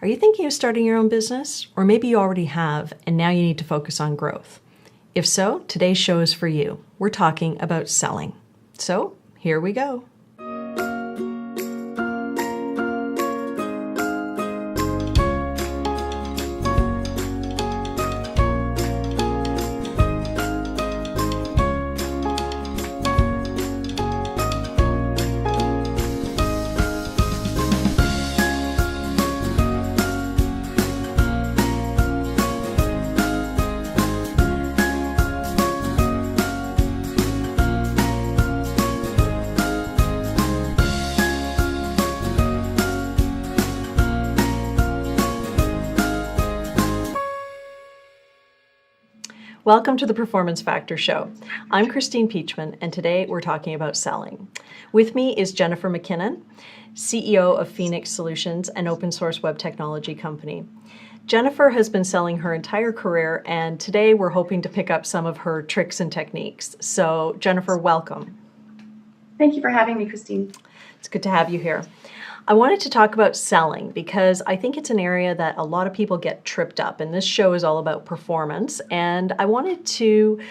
Are you thinking of starting your own business? Or maybe you already have and now you need to focus on growth. If so, today's show is for you. We're talking about selling. So here we go. Welcome to the Performance Factor Show. I'm Christine Peachman, and today we're talking about selling. With me is Jennifer McKinnon, CEO of Phoenix Solutions, an open source web technology company. Jennifer has been selling her entire career, and today we're hoping to pick up some of her tricks and techniques. So, Jennifer, welcome. Thank you for having me, Christine. It's good to have you here. I wanted to talk about selling because I think it's an area that a lot of people get tripped up, and this show is all about performance. And I wanted to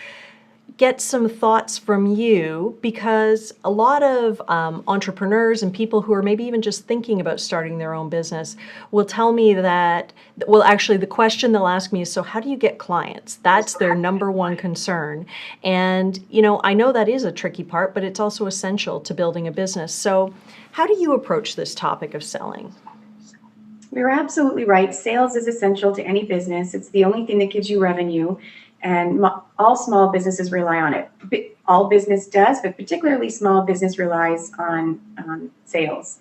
get some thoughts from you because a lot of entrepreneurs and people who are maybe even just thinking about starting their own business will tell me that, well, actually the question they'll ask me is, so how do you get clients? That's their number one concern. And, you know, I know that is a tricky part, but it's also essential to building a business. So how do you approach this topic of selling? You're absolutely right. Sales is essential to any business. It's the only thing that gives you revenue, and all small businesses rely on it. All business does, but particularly small business relies on sales.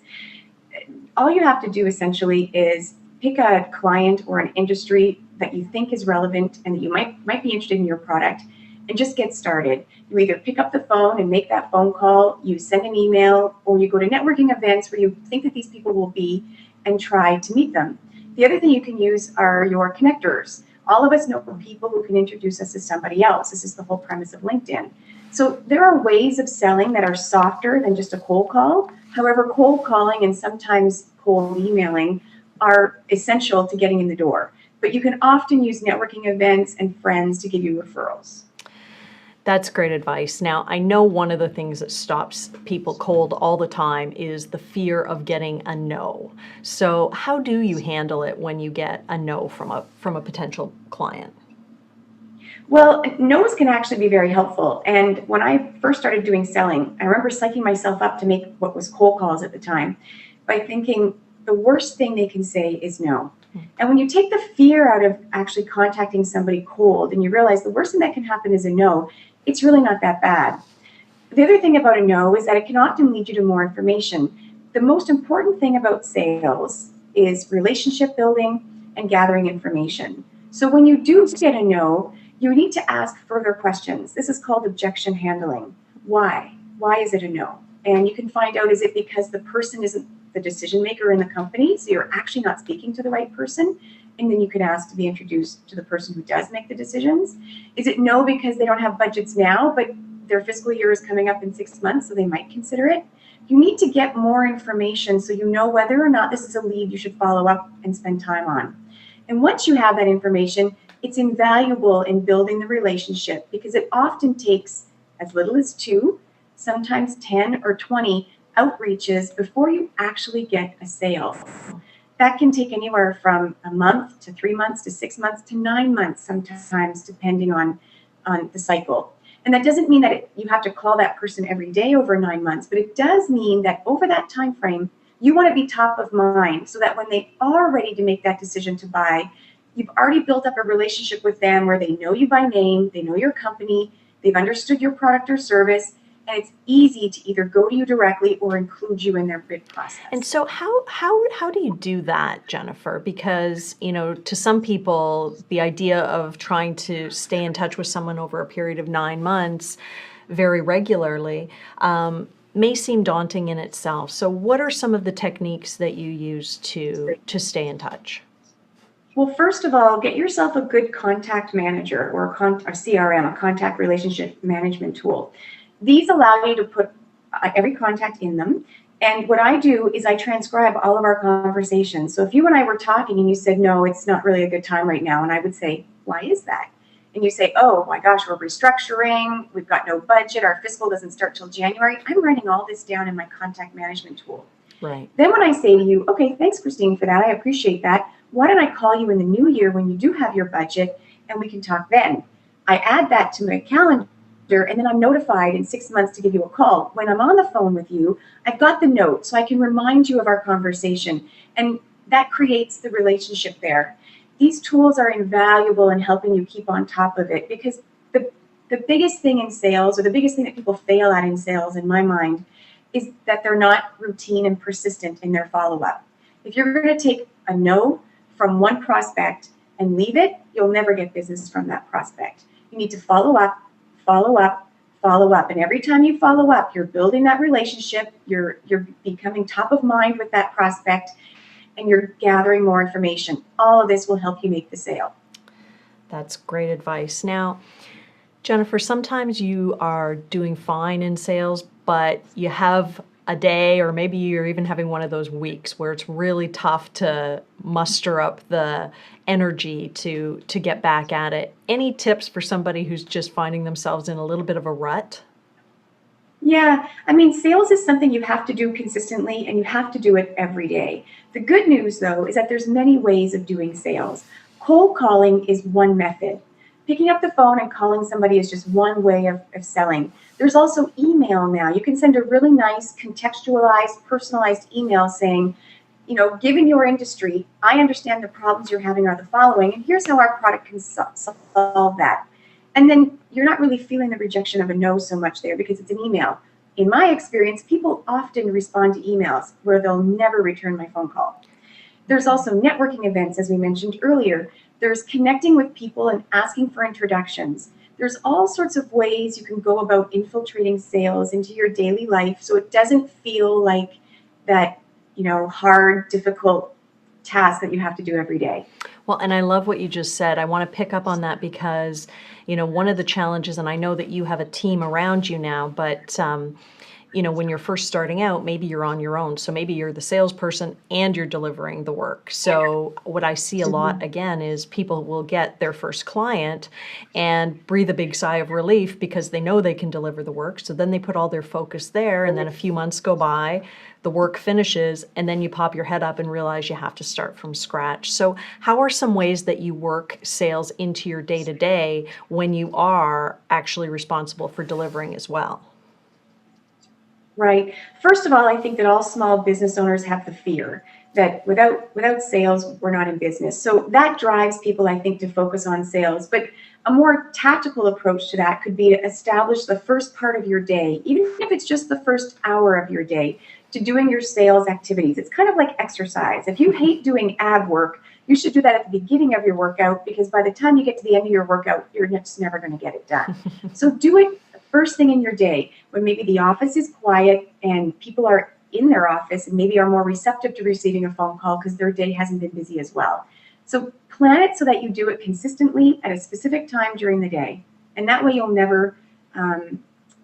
All you have to do essentially is pick a client or an industry that you think is relevant and that you might be interested in your product, and just get started. You either pick up the phone and make that phone call, you send an email, or you go to networking events where you think that these people will be and try to meet them. The other thing you can use are your connectors. All of us know people who can introduce us to somebody else. This is the whole premise of LinkedIn. So there are ways of selling that are softer than just a cold call. However, cold calling and sometimes cold emailing are essential to getting in the door. But you can often use networking events and friends to give you referrals. That's great advice. Now, I know one of the things that stops people cold all the time is the fear of getting a no. So how do you handle it when you get a no from a potential client? Well, no's can actually be very helpful. And when I first started doing selling, I remember psyching myself up to make what was cold calls at the time by thinking the worst thing they can say is no. And when you take the fear out of actually contacting somebody cold and you realize the worst thing that can happen is a no, it's really not that bad. The other thing about a no is that it can often lead you to more information. The most important thing about sales is relationship building and gathering information. So when you do get a no, you need to ask further questions. This is called objection handling. Why? Why is it a no? And you can find out, is it because the person isn't the decision maker in the company, so you're actually not speaking to the right person? And then you can ask to be introduced to the person who does make the decisions. Is it no because they don't have budgets now, but their fiscal year is coming up in 6 months, so they might consider it? You need to get more information so you know whether or not this is a lead you should follow up and spend time on. And once you have that information, it's invaluable in building the relationship because it often takes as little as 2, sometimes 10 or 20 outreaches before you actually get a sale. That can take anywhere from a month to 3 months to 6 months to 9 months sometimes, depending on the cycle. And that doesn't mean that you have to call that person every day over 9 months, but it does mean that over that time frame, you want to be top of mind so that when they are ready to make that decision to buy, you've already built up a relationship with them where they know you by name, they know your company, they've understood your product or service, and it's easy to either go to you directly or include you in their bid process. And so how do you do that, Jennifer? Because, you know, to some people, the idea of trying to stay in touch with someone over a period of 9 months very regularly may seem daunting in itself. So what are some of the techniques that you use to stay in touch? Well, first of all, get yourself a good contact manager or a CRM, a contact relationship management tool. These allow you to put every contact in them And what I do is I transcribe all of our conversations. So if you and I were talking and you said, no, it's not really a good time right now, and I would say, why is that? And you say, oh my gosh, we're restructuring, we've got no budget, our fiscal doesn't start till January. I'm writing all this down in my contact management tool. Right. Then when I say to you, okay, thanks, Christine, for that, I appreciate that. Why don't I call you in the new year when you do have your budget and we can talk then? I add that to my calendar, and then I'm notified in 6 months to give you a call. When I'm on the phone with you, I've got the note so I can remind you of our conversation, and that creates the relationship there. These tools are invaluable in helping you keep on top of it, because the biggest thing in sales, or the biggest thing that people fail at in sales, in my mind, is that they're not routine and persistent in their follow-up. If you're going to take a no from one prospect and leave it, you'll never get business from that prospect. You need to follow up, follow up, follow up. And every time you follow up, you're building that relationship, you're becoming top of mind with that prospect, and you're gathering more information. All of this will help you make the sale. That's great advice. Now, Jennifer, sometimes you are doing fine in sales, but you have a day, or maybe you're even having one of those weeks where it's really tough to muster up the energy to get back at it. Any tips for somebody who's just finding themselves in a little bit of a rut? Yeah, I mean, sales is something you have to do consistently, and you have to do it every day. The good news, though, is that there's many ways of doing sales. Cold calling is one method. Picking up the phone and calling somebody is just one way of selling. There's also email now. You can send a really nice, contextualized, personalized email saying, given your industry, I understand the problems you're having are the following, and here's how our product can solve that. And then you're not really feeling the rejection of a no so much there, because it's an email. In my experience, people often respond to emails where they'll never return my phone call. There's also networking events, as we mentioned earlier. There's connecting with people and asking for introductions. There's all sorts of ways you can go about infiltrating sales into your daily life so it doesn't feel like that, hard, difficult task that you have to do every day. Well, and I love what you just said. I want to pick up on that because, one of the challenges, and I know that you have a team around you now, but when you're first starting out, maybe you're on your own. So maybe you're the salesperson and you're delivering the work. So what I see a lot, again, is people will get their first client and breathe a big sigh of relief because they know they can deliver the work. So then they put all their focus there, and then a few months go by, the work finishes, and then you pop your head up and realize you have to start from scratch. So how are some ways that you work sales into your day-to-day when you are actually responsible for delivering as well? Right. First of all, I think that all small business owners have the fear that without sales, we're not in business. So that drives people, I think, to focus on sales. But a more tactical approach to that could be to establish the first part of your day, even if it's just the first hour of your day, to doing your sales activities. It's kind of like exercise. If you hate doing ab work, you should do that at the beginning of your workout, because by the time you get to the end of your workout, you're just never going to get it done. So do it first thing in your day, when maybe the office is quiet and people are in their office and maybe are more receptive to receiving a phone call because their day hasn't been busy as well. So plan it so that you do it consistently at a specific time during the day. And that way you'll never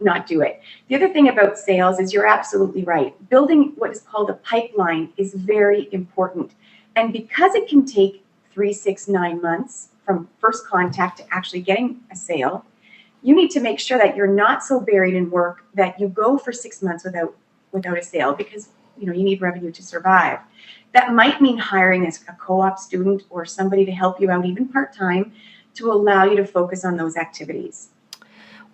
not do it. The other thing about sales is you're absolutely right. Building what is called a pipeline is very important. And because it can take 3, 6, 9 months from first contact to actually getting a sale, you need to make sure that you're not so buried in work that you go for 6 months without a sale, because you need revenue to survive. That might mean hiring a co-op student or somebody to help you out, even part-time, to allow you to focus on those activities.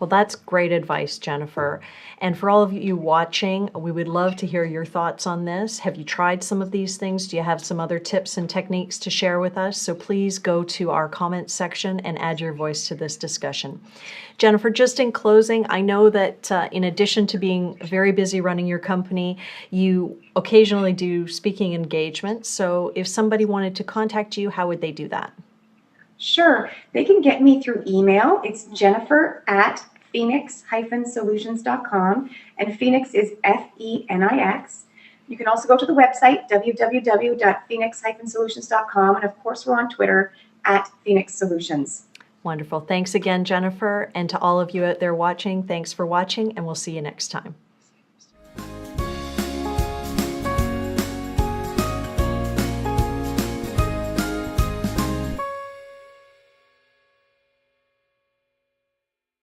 Well, that's great advice, Jennifer. And for all of you watching, we would love to hear your thoughts on this. Have you tried some of these things? Do you have some other tips and techniques to share with us? So please go to our comments section and add your voice to this discussion. Jennifer, just in closing, I know that in addition to being very busy running your company, you occasionally do speaking engagements. So if somebody wanted to contact you, how would they do that? Sure. They can get me through email. It's Jennifer@Phoenix-Solutions.com, and Phoenix is Phenix. You can also go to the website, www.phoenix-solutions.com, and of course we're on Twitter @PhoenixSolutions. Wonderful. Thanks again, Jennifer. And to all of you out there watching, thanks for watching, and we'll see you next time.